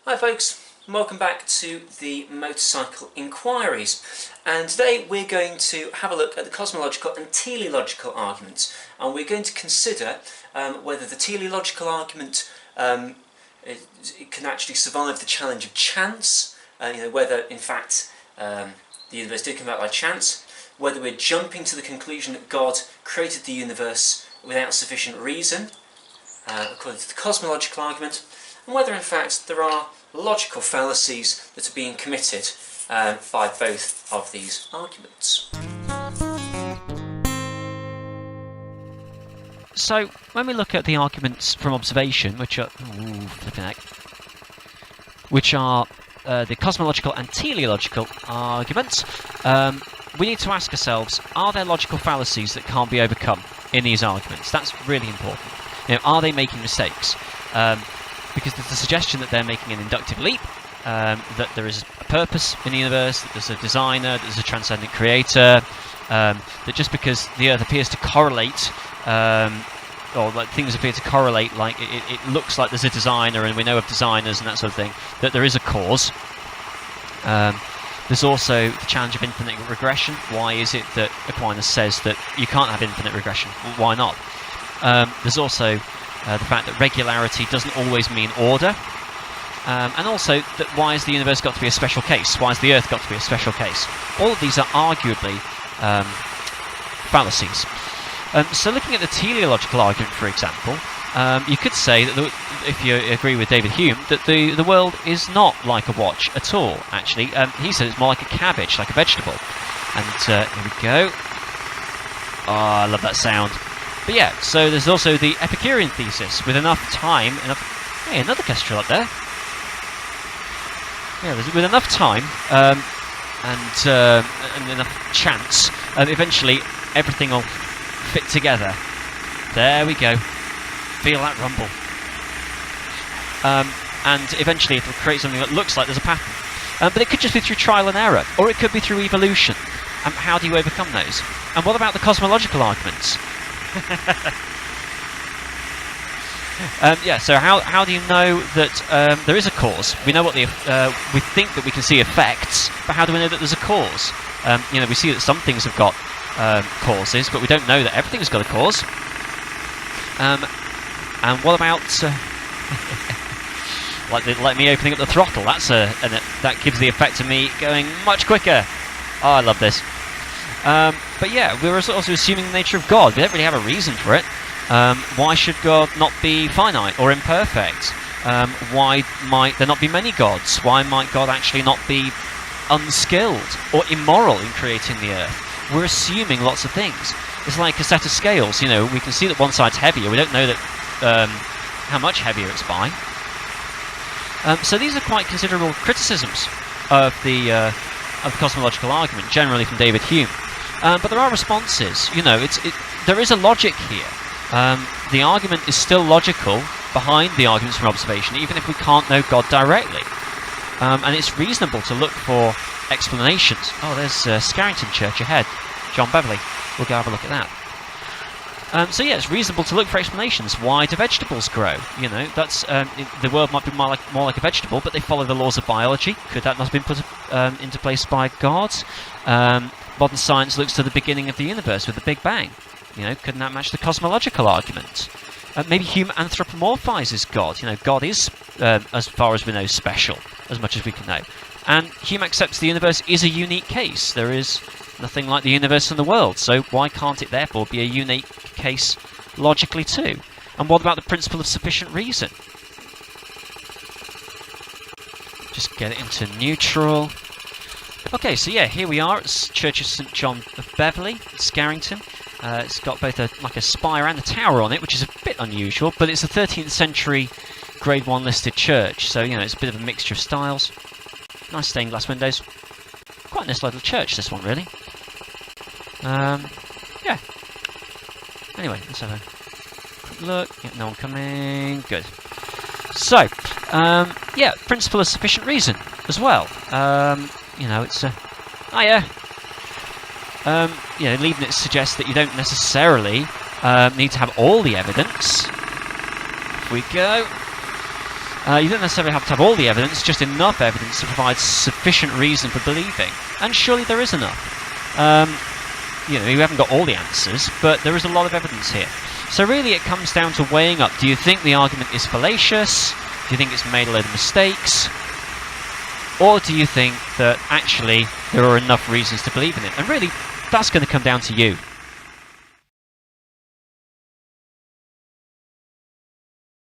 Hi folks, welcome back to the Motorcycle Enquiries, and today we're going to have a look at the cosmological and teleological arguments, and we're going to consider whether the teleological argument it can actually survive the challenge of chance, whether in fact the universe did come about by chance, whether we're jumping to the conclusion that God created the universe without sufficient reason, according to the cosmological argument, and whether in fact there are logical fallacies that are being committed by both of these arguments. So, when we look at the arguments from observation, which are the cosmological and teleological arguments, we need to ask ourselves, are there logical fallacies that can't be overcome in these arguments? That's really important. Are they making mistakes? Because there's the suggestion that they're making an inductive leap, that there is a purpose in the universe, that there's a designer, that there's a transcendent creator, that just because the Earth appears to correlate, or like things appear to correlate, like it looks like there's a designer and we know of designers and that sort of thing, that there is a cause. There's also the challenge of infinite regression. Why is it that Aquinas says that you can't have infinite regression? Why not? There's also the fact that regularity doesn't always mean order, and also that why has the universe got to be a special case? Why has the Earth got to be a special case? All of these are arguably fallacies. So looking at the teleological argument, for example, you could say that if you agree with David Hume, that the world is not like a watch at all, actually. He said it's more like a cabbage, like a vegetable. And here we go. Oh, I love that sound. But yeah, so there's also the Epicurean thesis, with enough time, hey, another kestrel up there. Yeah, with enough time and enough chance, eventually everything will fit together. There we go. Feel that rumble. And eventually it'll create something that looks like there's a pattern. But it could just be through trial and error, or it could be through evolution. How do you overcome those? And what about the cosmological arguments? So how do you know that there is a cause? We know what we think that we can see effects, but how do we know that there's a cause? We see that some things have got causes, but we don't know that everything's got a cause. And what about like me opening up the throttle? That gives the effect of me going much quicker. Oh, I love this. But yeah, we're also assuming the nature of God. We don't really have a reason for it. Why should God not be finite or imperfect? Why might there not be many gods? Why might God actually not be unskilled or immoral in creating the Earth? We're assuming lots of things. It's like a set of scales. We can see that one side's heavier. We don't know that how much heavier it's by. So these are quite considerable criticisms of the cosmological argument, generally from David Hume. But there are responses. There is a logic here. The argument is still logical behind the arguments from observation, even if we can't know God directly. And it's reasonable to look for explanations. Oh, there's Scarrington Church ahead. John Beverley. We'll go have a look at that. So yeah, it's reasonable to look for explanations. Why do vegetables grow? That's the world might be more like a vegetable, but they follow the laws of biology. Could that not have been put into place by God? Modern science looks to the beginning of the universe with the Big Bang. Couldn't that match the cosmological argument? Maybe Hume anthropomorphizes God. God is, as far as we know, special, as much as we can know. And Hume accepts the universe is a unique case. There is nothing like the universe in the world, so why can't it therefore be a unique case logically too? And what about the principle of sufficient reason? Just get it into neutral. Okay, so yeah, here we are at Church of St John of Beverley, Scarrington. It's got both a spire and a tower on it, which is a bit unusual, but it's a 13th century Grade 1 listed church, so it's a bit of a mixture of styles. Nice stained glass windows. Quite a nice little church, this one, really. Yeah. Anyway, let's have a quick look. Yeah, no one coming. Good. So, yeah, principle of sufficient reason as well. It's a... Oh, yeah. Leibniz suggests that you don't necessarily need to have all the evidence. If we go... You don't necessarily have to have all the evidence, just enough evidence to provide sufficient reason for believing. And surely there is enough. You know, you haven't got all the answers, but there is a lot of evidence here. So really it comes down to weighing up. Do you think the argument is fallacious? Do you think it's made a load of mistakes? Or do you think that actually there are enough reasons to believe in it? And really, that's going to come down to you.